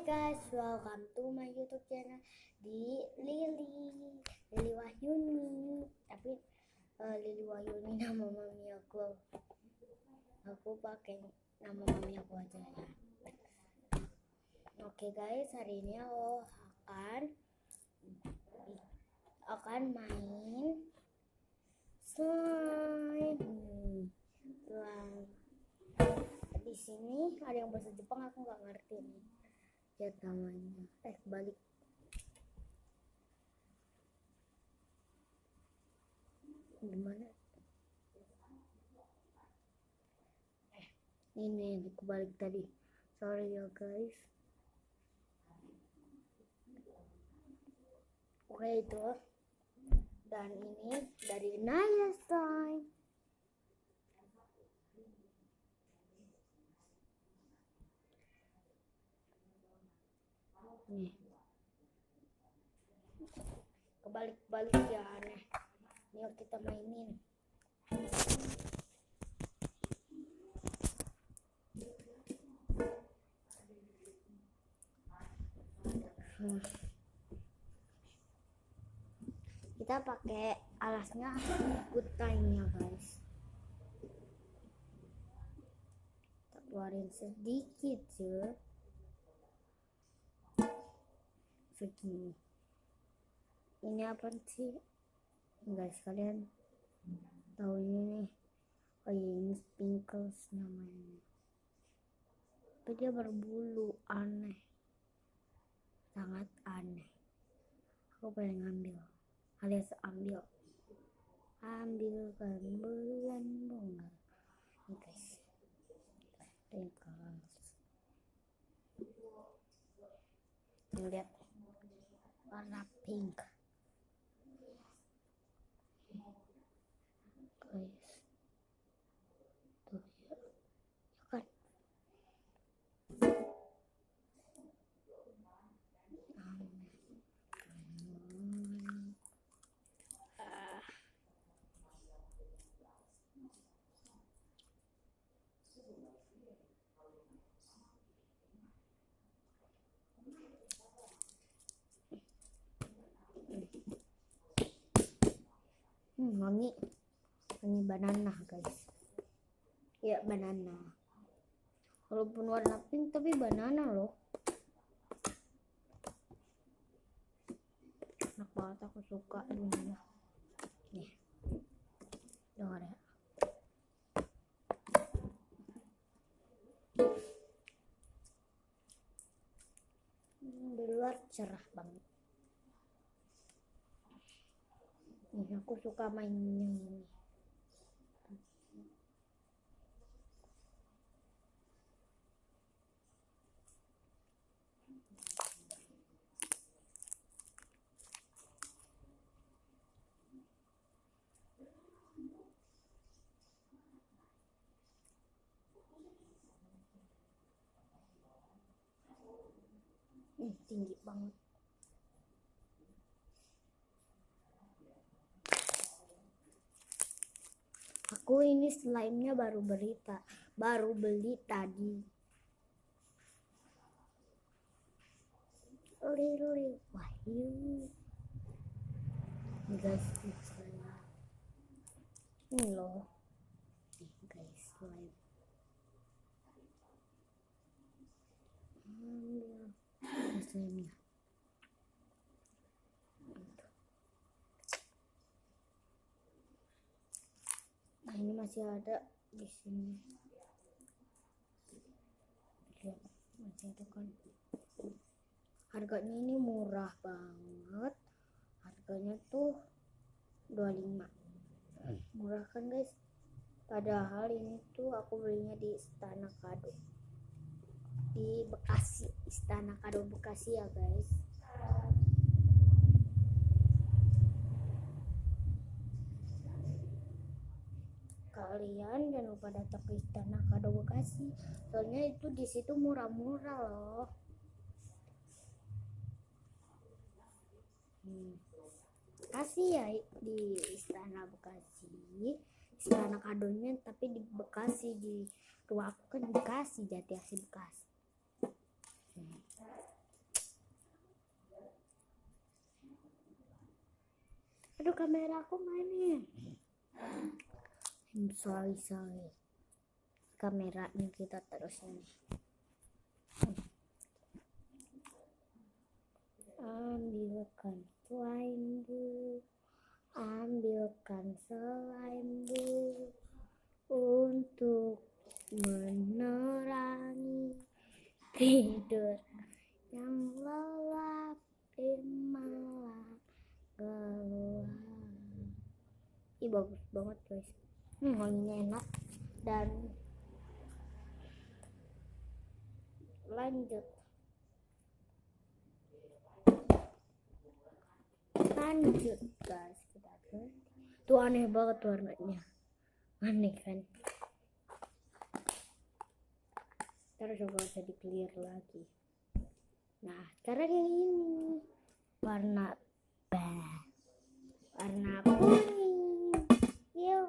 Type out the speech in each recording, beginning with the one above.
guys, welcome to my YouTube channel di Lili Wahyuni. Tapi Lili Wahyuni nama mami aku pakai nama mami aku aja ya. Oke guys, hari ini aku akan main slime. Di sini ada yang bahasa Jepang, aku nggak ngerti nih. Lihat namanya. Balik. Gimana? Ini kebalik tadi. Sorry ya guys. Oke itu. Dan ini dari Naya Slime. Nih. Kebalik-balik ya aneh. Yuk kita mainin. Kita pakai alasnya good time-nya guys. Kita keluarin sedikit ya. Segini. Ini apa sih guys, kalian tahu ini nih? Oh iya, ini sprinkles namanya. Tapi dia berbulu, aneh, sangat aneh. Aku pengen ngambil, alias ambilkan bulan bunga. Ini guys, sprinkles. Lihat warna pink guys, tuh ya, kan wangi banana guys. Ya banana, walaupun warna pink tapi banana loh. Enak banget, aku suka ini. Nih dengar ya. Di luar cerah banget. Nih aku suka mainnya ini. Tinggi banget. Aku ini slime-nya baru beli tadi. Lili Wahyuni. Ini guys, slime. Ini loh. Nih guys, slime. Slime-nya. Nah ini masih ada di sini. Lihat, masih ada kan. Harganya ini murah banget. Harganya tuh 25. Murah kan guys. Padahal ini tuh aku belinya di Istana Kado. Di Bekasi, Istana Kado Bekasi ya guys. Kalian jangan lupa datang ke Istana Kado Bekasi, soalnya itu di situ murah-murah loh. Bekasi ya, di Istana Bekasi, Istana Kadonya tapi di Bekasi. Di rumah aku kan Bekasi, Jati Asih Bekasi. Aduh, kamera aku mana? Sorry. Kameranya kita terus ini. Ambilkan selainmu untuk menerangi tidur yang lelap di malam gelap. Ih, bagus banget guys. Wanginya enak. Dan lanjut guys, kita tuh aneh banget warnanya, aneh kan. Terus coba bisa di clear lagi. Nah sekarang yang ini warna kuning. Iya,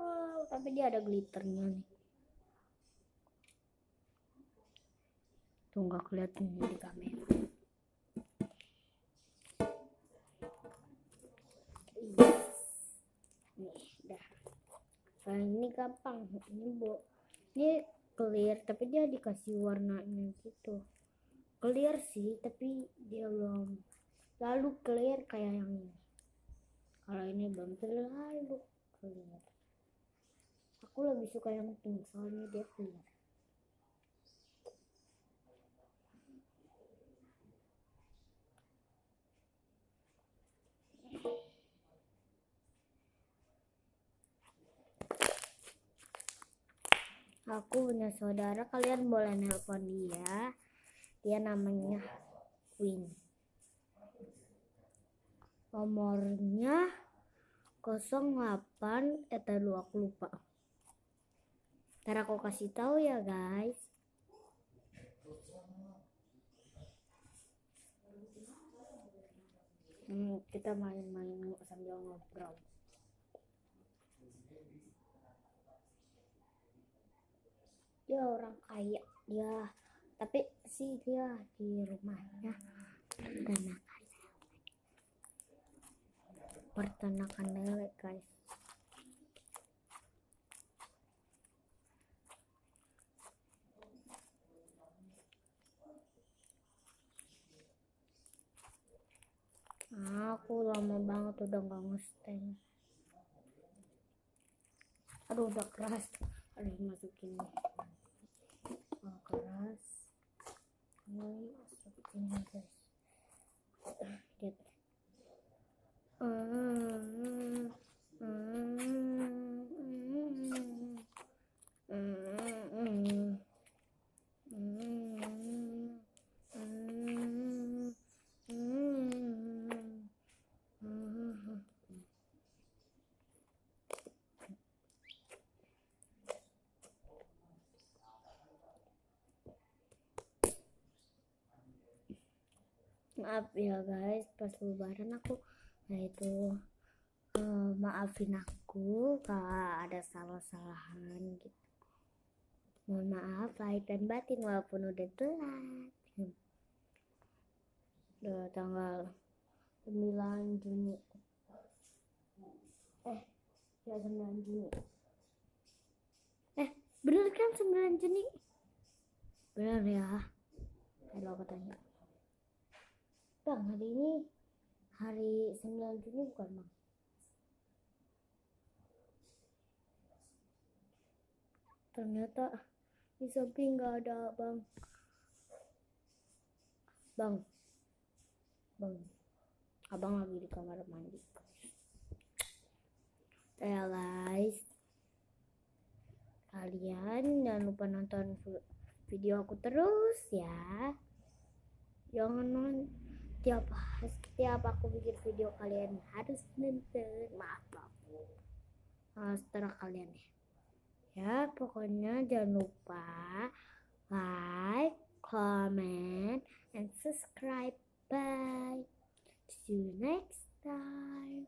tapi dia ada glitternya nih. Tuh nggak kelihatan di kamera. Nih dah. Nah, ini gampang. Ini clear tapi dia dikasih warnanya gitu. Clear sih tapi dia belum lalu clear kayak yang ini. Kalau ini belum terlalu clear. Aku lebih suka yang pink soalnya dia clear. Aku punya saudara, kalian boleh nelpon dia. Dia namanya Queen. Nomornya 08 dulu aku lupa. Ntar aku kasih tahu ya guys. Kita main-main sambil ngobrol. Dia orang kaya dia, tapi sih dia di rumahnya peternakan lele guys. Aku lama banget udah nggak nge-stand. Aduh udah keras, harus masukin keras. Masukin guys. Lihat. Maaf ya guys, pas lebaran aku maafin aku kalau ada salah-salahan gitu. Mohon maaf lahir dan batin walaupun udah telat. Udah tanggal 9 Juni. Ya 9 Juni. Bener kan 9 Juni? Bener ya? Kalau aku tanya. Bang, hari ini hari 9 Juni bukan bang? Ternyata di samping nggak ada bang. Abang lagi di kamar mandi. Ya guys, kalian jangan lupa nonton video aku terus ya. Jangan setiap aku bikin video kalian harus nonton. Maaf setelah kalian ya pokoknya jangan lupa like, comment, and subscribe. Bye, see you next time.